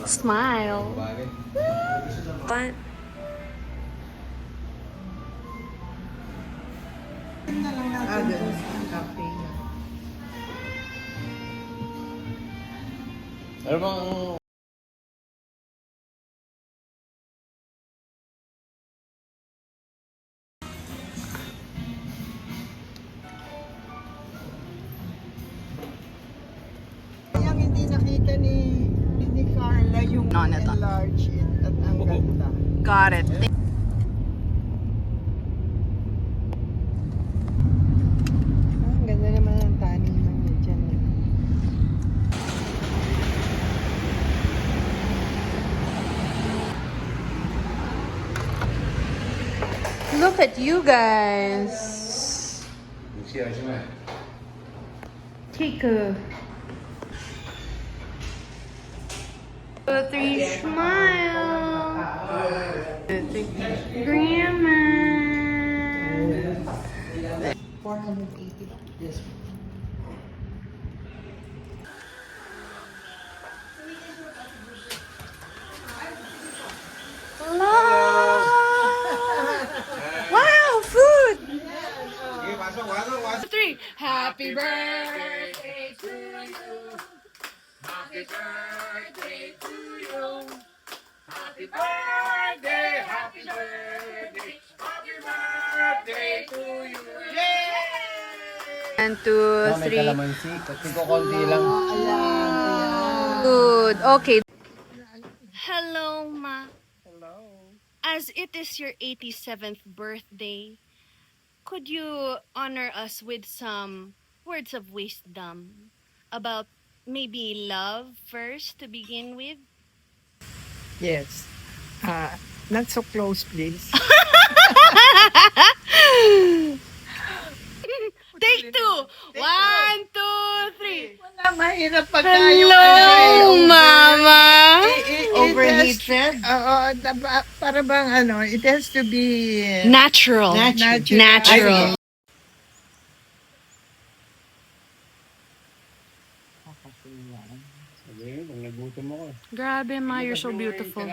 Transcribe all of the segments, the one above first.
Smile. But Ano bang... Yung hindi nakita ni Carla yung enlarge it at ang ganda. got it. Ang ganda naman ng taniman niya dyan. Look at you guys. Take a 2, 3, smile. Grandma. 480. Yes. Wow, food! 3. Happy birthday to you. Happy birthday to you. Happy birthday, happy birthday, happy birthday to you. Yay! 1, 2, 3. kalamansi. Kasi ko konti lang. Good. Okay. Hello, Ma. Hello. As it is your 87th birthday, could you honor us with some words of wisdom about maybe love first to begin with? Yes. Not so close, please. Take 2. 1, 2, 3. Wala, mahirap pag tayo. Hello, Mama. Overheated? Oo, para bang it has to be Natural. Natural. Sabi, pag nagutom ako. Grabe, Ma, you're so beautiful.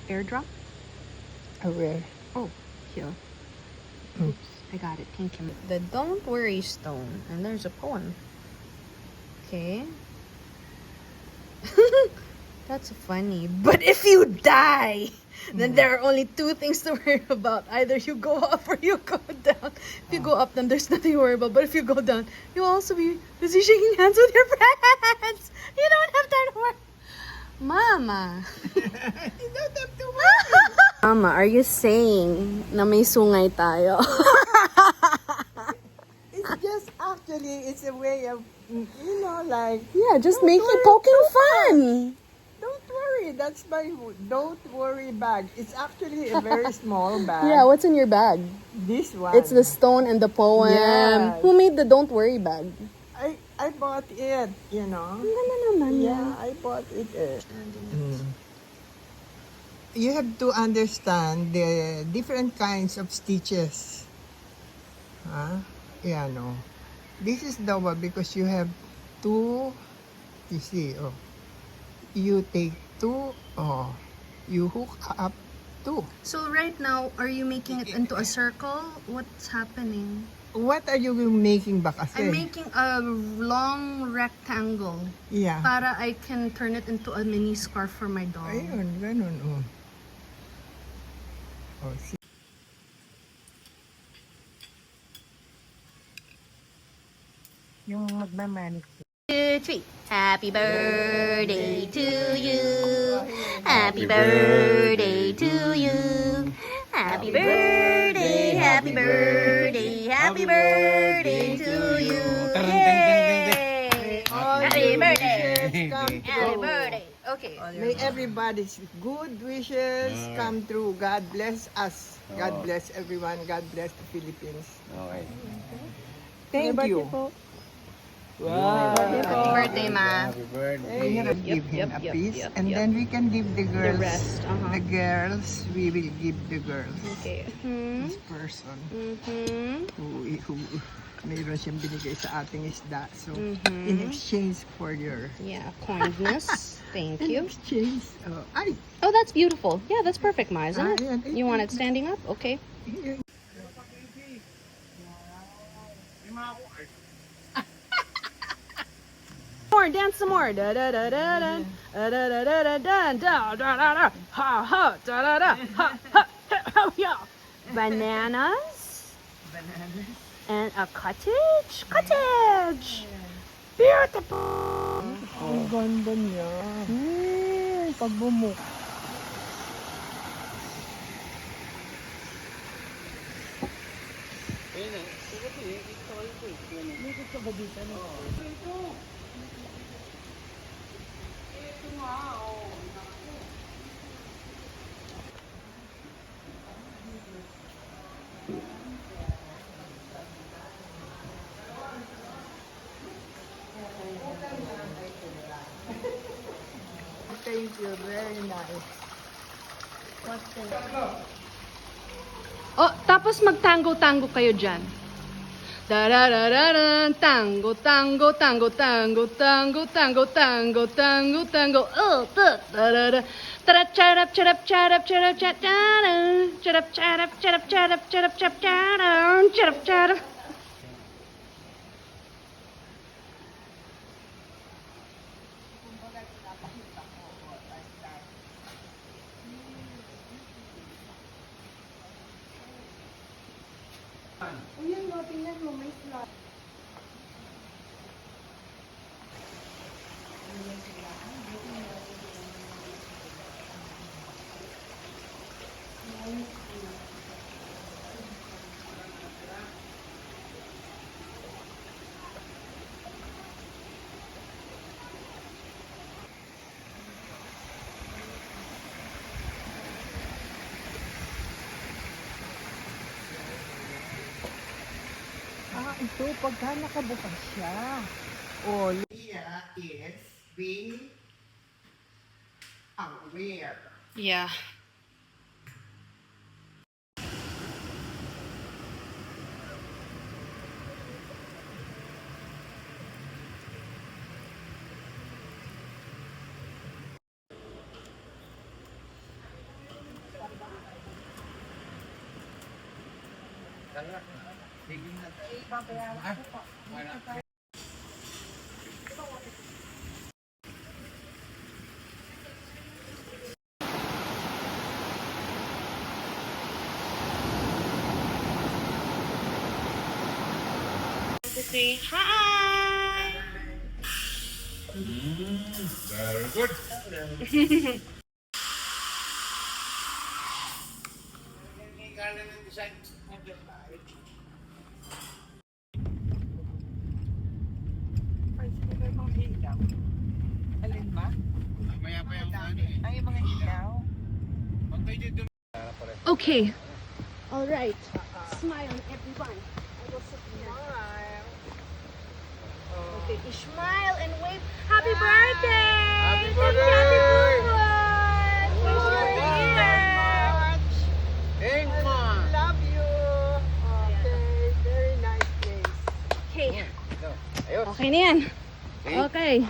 Airdrop? Where? Oh, here. Oops, I got it. Thank you. The Don't Worry Stone. And there's a poem. Okay. That's funny. But if you die, then there are only 2 things to worry about. Either you go up or you go down. If you go up, then there's nothing to worry about. But if you go down, you'll also be busy shaking hands with your friends. You don't have time to worry. Mama. You don't have to worry. Mama, are you saying na may sungay tayo? It's just actually, it's a way of, like, Yeah, just making poking fun. don't worry. That's my don't worry bag. It's actually a very small bag. Yeah, what's in your bag? This one. It's the stone and the poem. Yes. Who made the Don't Worry bag? I bought it, No, naman. Yeah, I bought it. You have to understand the different kinds of stitches. Yeah, no. This is the one because you have 2. You see, you take 2. You hook up 2. So right now, are you making it into a circle? What's happening? What are you making ba kasi? I'm making a long rectangle Yeah. para I can turn it into a mini scarf for my dog. Ayun, ganun, see. Yung magmamanicure. 2, 3. Happy birthday to you. Happy birthday to you. Happy birthday, happy birthday, happy birthday to you. Yay! Happy birthday. Come Happy true. birthday. Okay. May everybody's good wishes come true. God bless us. God bless everyone. God bless the Philippines. Okay. Thank you. Happy birthday, Ma. Happy birthday. We have Yep, give him yep, a yep, piece, yep, and yep. then we can give the girls. rest, The girls, we will give the girls. Okay. This person who mayroon siyang binigay sa ating isda. So, in exchange for your... Yeah, kindness. Thank you. exchange, ay! Oh, that's beautiful. Yeah, that's perfect, Ma, isn't it? Ayan, You want it standing up? Okay. More, dance some more. Da da da da da da da da da da da da da da ha ha da da da ha ha ha yeah. Bananas and a cottage. Cottage. Beautiful. Ang ganda niya. Pagbumuk. Thank you, very nice. Oh, tapos mag-tango-tango kayo dyan. Da-da-da-da-da, tango, tango, tango, tango, tango, tango, tango, tango, tango, da-da-da. Ta-da-cha-da, cha-da, cha-da, cha-da, cha-da, cha-da, cha-da, cha-da, cha-da, cha-da, cha-da, cha-da, cha-da. Ito, pagka nakabukas siya. Oh, Leah is being aware. Yeah. Say hi. Very good. Ay, sino ba yung mga ilaw? Alin ba? Maya pa yung ano eh. Ay, yung mga ilaw. Pag medyo dum... Okay. All right. Smile, everyone. I will sit here. Okay, smile and wave. Happy birthday! Happy Thank you, birthday! Happy birthday! Wish you were here. Thanks, Ma! Love you. Okay, very nice place. Okay. Ayos. Okay na yan. See? Okay.